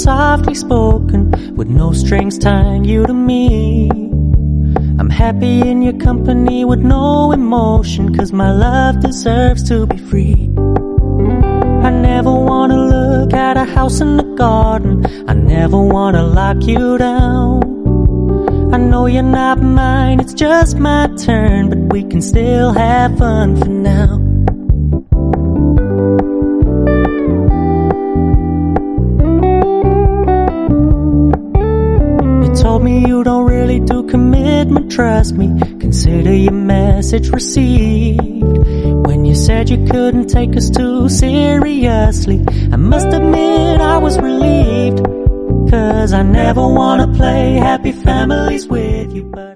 softly spoken, with no strings tying you to me. I'm happy in your company with no emotion, 'cause my love deserves to be free. I never wanna look at a house in the garden, I never wanna lock you down. I know you're not mine, it's just my turn, but we can still have fun for now. You told me you don't really do commitment, trust me, consider your message received. When you said you couldn't take us too seriously, I must admit I was relieved, 'cause I never wanna play happy families with you, but